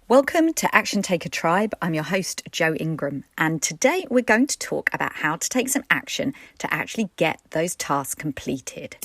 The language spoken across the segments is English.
Welcome to Action Taker Tribe. I'm your host, Jo Ingram, and today we're going to talk about how to take some action to actually get those tasks completed.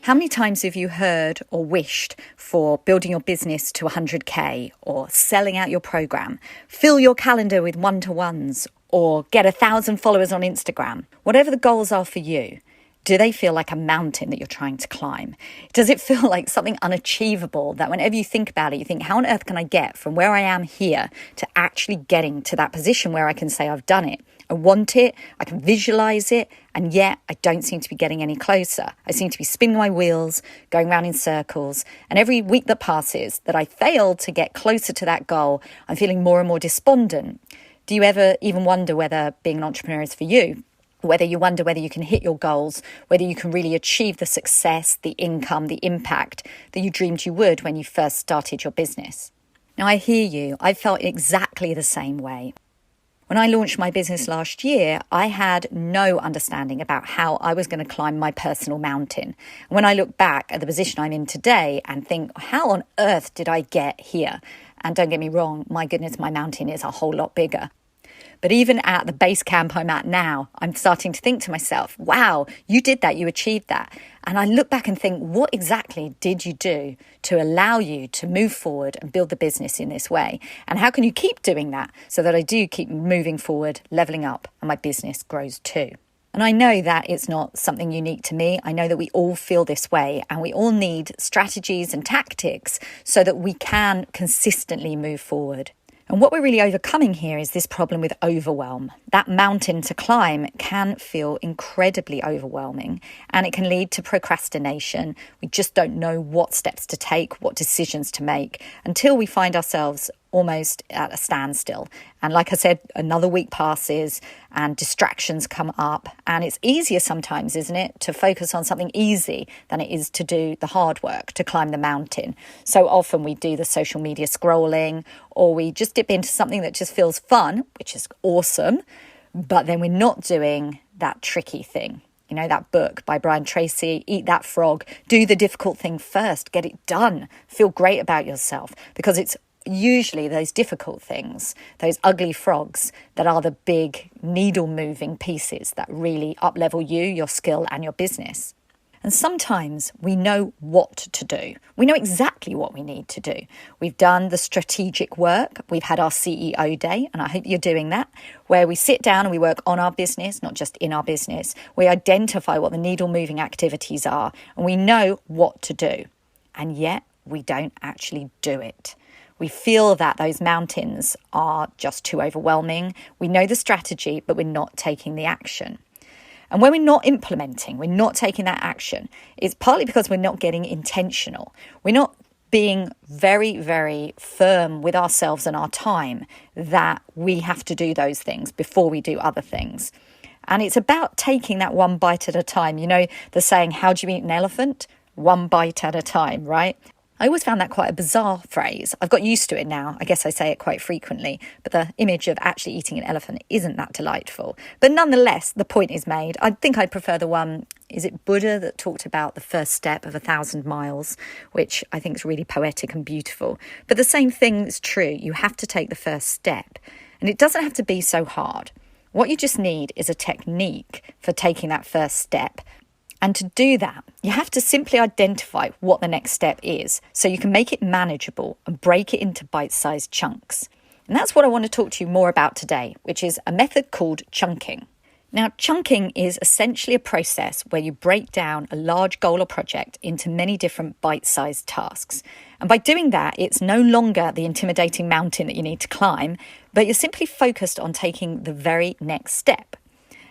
How many times have you heard or wished for building your business to 100k, or selling out your program, fill your calendar with one-to-ones, or get 1,000 followers on Instagram? Whatever the goals are for you, do they feel like a mountain that you're trying to climb? Does it feel like something unachievable that whenever you think about it, you think, how on earth can I get from where I am here to actually getting to that position where I can say I've done it? I want it, I can visualize it, and yet I don't seem to be getting any closer. I seem to be spinning my wheels, going round in circles, and every week that passes that I fail to get closer to that goal, I'm feeling more and more despondent. Do you ever even wonder whether being an entrepreneur is for you? Whether you wonder whether you can hit your goals, whether you can really achieve the success, the income, the impact that you dreamed you would when you first started your business? Now, I hear you. I felt exactly the same way. When I launched my business last year, I had no understanding about how I was going to climb my personal mountain. And when I look back at the position I'm in today and think, how on earth did I get here? And don't get me wrong, my goodness, my mountain is a whole lot bigger. But even at the base camp I'm at now, I'm starting to think to myself, wow, you did that, you achieved that. And I look back and think, what exactly did you do to allow you to move forward and build the business in this way? And how can you keep doing that so that I do keep moving forward, leveling up, and my business grows too? And I know that it's not something unique to me. I know that we all feel this way, and we all need strategies and tactics so that we can consistently move forward. And what we're really overcoming here is this problem with overwhelm. That mountain to climb can feel incredibly overwhelming, and it can lead to procrastination. We just don't know what steps to take, what decisions to make, until we find ourselves almost at a standstill. And like I said, another week passes and distractions come up, and it's easier sometimes, isn't it, to focus on something easy than it is to do the hard work, to climb the mountain. So often we do the social media scrolling, or we just dip into something that just feels fun, which is awesome, but then we're not doing that tricky thing. You know, that book by Brian Tracy, Eat That Frog, do the difficult thing first, get it done, feel great about yourself, because it's usually those difficult things, those ugly frogs, that are the big needle moving pieces that really up-level you, your skill and your business. And sometimes we know what to do. We know exactly what we need to do. We've done the strategic work. We've had our CEO day, and I hope you're doing that, where we sit down and we work on our business, not just in our business. We identify what the needle moving activities are, and we know what to do. And yet we don't actually do it. We feel that those mountains are just too overwhelming. We know the strategy, but we're not taking the action. And when we're not implementing, we're not taking that action, it's partly because we're not getting intentional. We're not being very, very firm with ourselves and our time that we have to do those things before we do other things. And it's about taking that one bite at a time. You know, the saying, how do you eat an elephant? One bite at a time, right? I always found that quite a bizarre phrase. I've got used to it now. I guess I say it quite frequently, but the image of actually eating an elephant isn't that delightful. But nonetheless, the point is made. I think I'd prefer the one, is it Buddha, that talked about the first step of 1,000 miles, which I think is really poetic and beautiful. But the same thing is true. You have to take the first step, and it doesn't have to be so hard. What you just need is a technique for taking that first step. And to do that, you have to simply identify what the next step is so you can make it manageable and break it into bite-sized chunks. And that's what I want to talk to you more about today, which is a method called chunking. Now, chunking is essentially a process where you break down a large goal or project into many different bite-sized tasks. And by doing that, it's no longer the intimidating mountain that you need to climb, but you're simply focused on taking the very next step.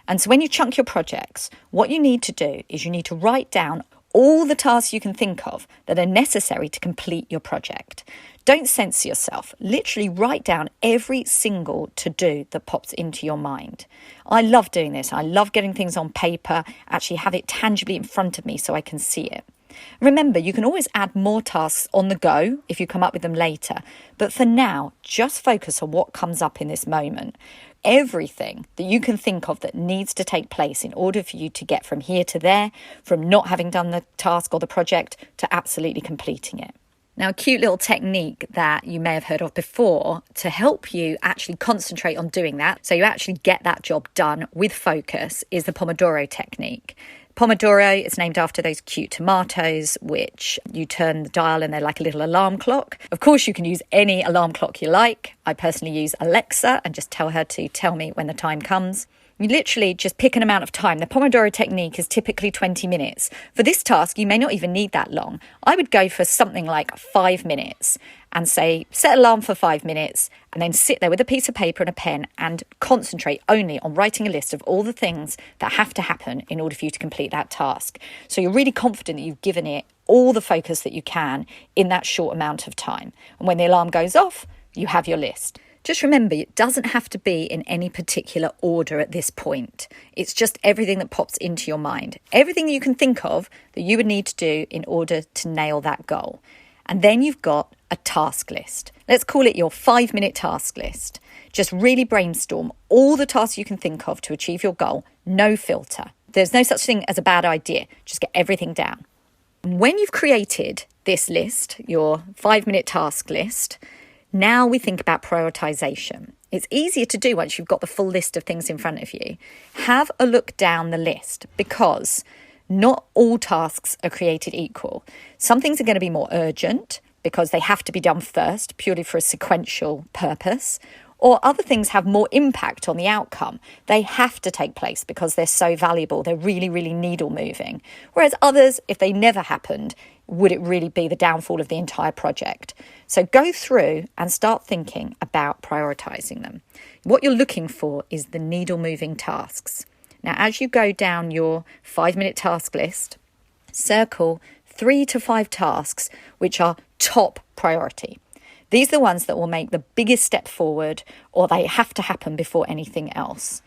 And so when you chunk your projects, what you need to do is you need to write down all the tasks you can think of that are necessary to complete your project. Don't censor yourself. Literally write down every single to-do that pops into your mind. I love doing this. I love getting things on paper, actually have it tangibly in front of me so I can see it. Remember, you can always add more tasks on the go if you come up with them later. But for now, just focus on what comes up in this moment. Everything that you can think of that needs to take place in order for you to get from here to there, from not having done the task or the project to absolutely completing it. Now, a cute little technique that you may have heard of before to help you actually concentrate on doing that, so you actually get that job done with focus, is the Pomodoro technique. Pomodoro is named after those cute tomatoes, which you turn the dial and they're like a little alarm clock. Of course, you can use any alarm clock you like. I personally use Alexa and just tell her to tell me when the time comes. You literally just pick an amount of time. The Pomodoro technique is typically 20 minutes. For this task, you may not even need that long. I would go for something like 5 minutes and say, set an alarm for 5 minutes and then sit there with a piece of paper and a pen and concentrate only on writing a list of all the things that have to happen in order for you to complete that task. So you're really confident that you've given it all the focus that you can in that short amount of time. And when the alarm goes off, you have your list. Just remember, it doesn't have to be in any particular order at this point. It's just everything that pops into your mind. Everything that you can think of that you would need to do in order to nail that goal. And then you've got a task list. Let's call it your 5-minute task list. Just really brainstorm all the tasks you can think of to achieve your goal. No filter. There's no such thing as a bad idea. Just get everything down. When you've created this list, your 5-minute task list, now we think about prioritization. It's easier to do once you've got the full list of things in front of you. Have a look down the list because not all tasks are created equal. Some things are going to be more urgent because they have to be done first, purely for a sequential purpose. Or other things have more impact on the outcome. They have to take place because they're so valuable. They're really, really needle moving. Whereas others, if they never happened, would it really be the downfall of the entire project? So go through and start thinking about prioritizing them. What you're looking for is the needle moving tasks. Now, as you go down your 5-minute task list, circle 3 to 5 tasks which are top priority. These are the ones that will make the biggest step forward, or they have to happen before anything else.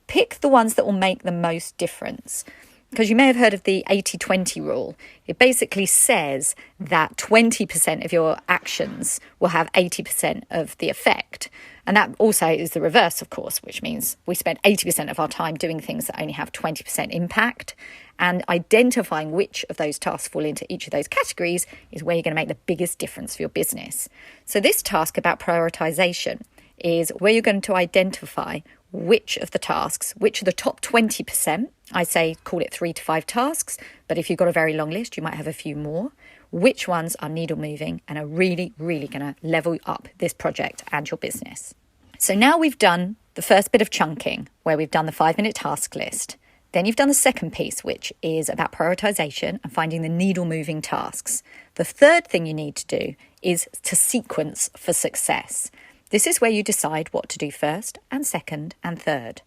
Pick the ones that will make the most difference. Because you may have heard of the 80-20 rule. It basically says that 20% of your actions will have 80% of the effect. And that also is the reverse, of course, which means we spend 80% of our time doing things that only have 20% impact. And identifying which of those tasks fall into each of those categories is where you're going to make the biggest difference for your business. So this task about prioritization is where you're going to identify which of the tasks, which are the top 20%. I say call it 3 to 5 tasks, but if you've got a very long list, you might have a few more. Which ones are needle moving and are really, really going to level up this project and your business. So now we've done the first bit of chunking where we've done the 5-minute task list. Then you've done the second piece, which is about prioritization and finding the needle moving tasks. The third thing you need to do is to sequence for success. This is where you decide what to do first and second and third.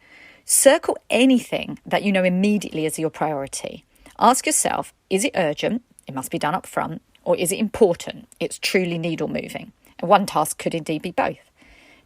Circle anything that you know immediately as your priority. Ask yourself, is it urgent? It must be done up front. Or is it important? It's truly needle moving. And one task could indeed be both.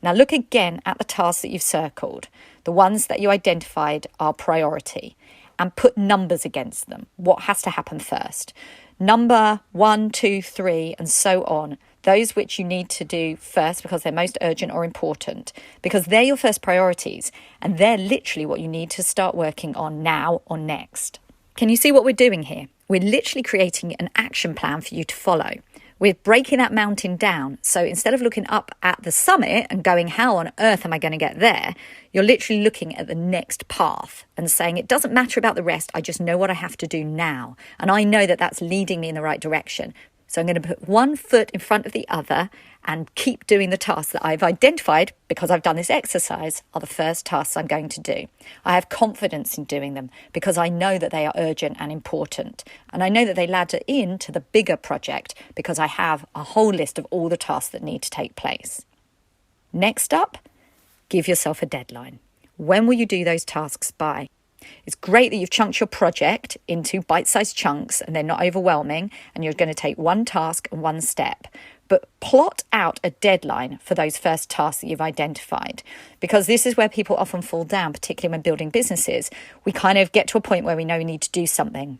Now look again at the tasks that you've circled, the ones that you identified are priority, and put numbers against them. What has to happen first? Number 1, 2, 3, and so on. Those which you need to do first because they're most urgent or important, because they're your first priorities and they're literally what you need to start working on now or next. Can you see what we're doing here? We're literally creating an action plan for you to follow. We're breaking that mountain down. So instead of looking up at the summit and going, how on earth am I going to get there? You're literally looking at the next path and saying, it doesn't matter about the rest. I just know what I have to do now. And I know that that's leading me in the right direction. So I'm going to put one foot in front of the other and keep doing the tasks that I've identified because I've done this exercise are the first tasks I'm going to do. I have confidence in doing them because I know that they are urgent and important. And I know that they ladder into the bigger project because I have a whole list of all the tasks that need to take place. Next up, give yourself a deadline. When will you do those tasks by? It's great that you've chunked your project into bite-sized chunks and they're not overwhelming and you're going to take one task and one step. But plot out a deadline for those first tasks that you've identified, because this is where people often fall down, particularly when building businesses. We kind of get to a point where we know we need to do something.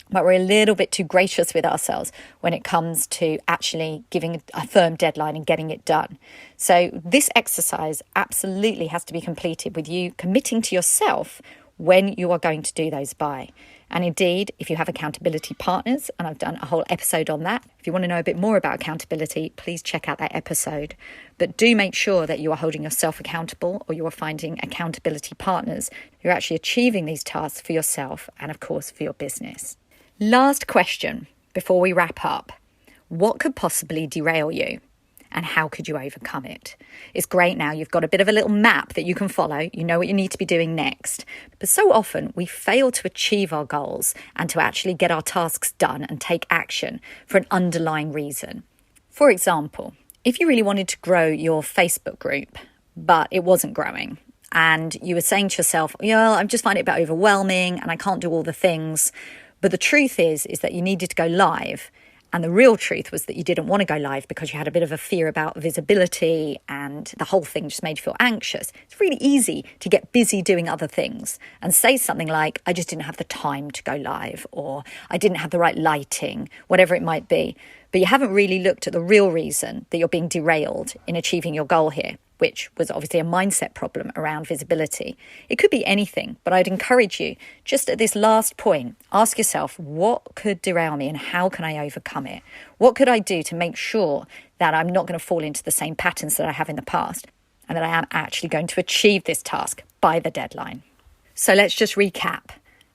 but we're a little bit too gracious with ourselves when it comes to actually giving a firm deadline and getting it done. So this exercise absolutely has to be completed with you committing to yourself when you are going to do those by. And indeed, if you have accountability partners, and I've done a whole episode on that, if you want to know a bit more about accountability, please check out that episode. But do make sure that you are holding yourself accountable, or you are finding accountability partners who are actually achieving these tasks for yourself and, of course, for your business. Last question before we wrap up. What could possibly derail you? And how could you overcome it? It's great now. You've got a bit of a little map that you can follow. You know what you need to be doing next. But so often we fail to achieve our goals and to actually get our tasks done and take action for an underlying reason. For example, if you really wanted to grow your Facebook group, but it wasn't growing, and you were saying to yourself, I'm just finding it a bit overwhelming and I can't do all the things. But the truth is that you needed to go live. And the real truth was that you didn't want to go live because you had a bit of a fear about visibility and the whole thing just made you feel anxious. It's really easy to get busy doing other things and say something like, I just didn't have the time to go live, or I didn't have the right lighting, whatever it might be. But you haven't really looked at the real reason that you're being derailed in achieving your goal here, which was obviously a mindset problem around visibility. It could be anything, but I'd encourage you, just at this last point, ask yourself, what could derail me and how can I overcome it? What could I do to make sure that I'm not going to fall into the same patterns that I have in the past, and that I am actually going to achieve this task by the deadline? So let's just recap.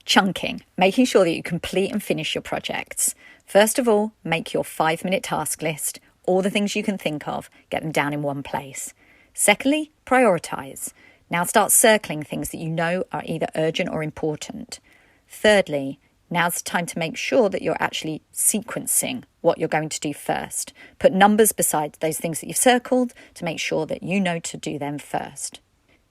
Chunking, making sure that you complete and finish your projects. First of all, make your 5-minute task list, all the things you can think of, get them down in one place. Secondly, prioritise. Now start circling things that you know are either urgent or important. Thirdly, now's the time to make sure that you're actually sequencing what you're going to do first. Put numbers beside those things that you've circled to make sure that you know to do them first.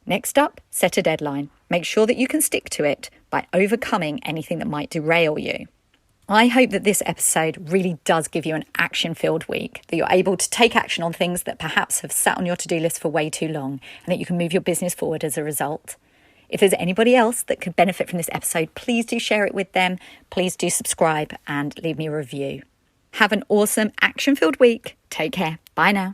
Next up, set a deadline. Make sure that you can stick to it by overcoming anything that might derail you. I hope that this episode really does give you an action-filled week, that you're able to take action on things that perhaps have sat on your to-do list for way too long, and that you can move your business forward as a result. If there's anybody else that could benefit from this episode, please do share it with them. Please do subscribe and leave me a review. Have an awesome action-filled week. Take care. Bye now.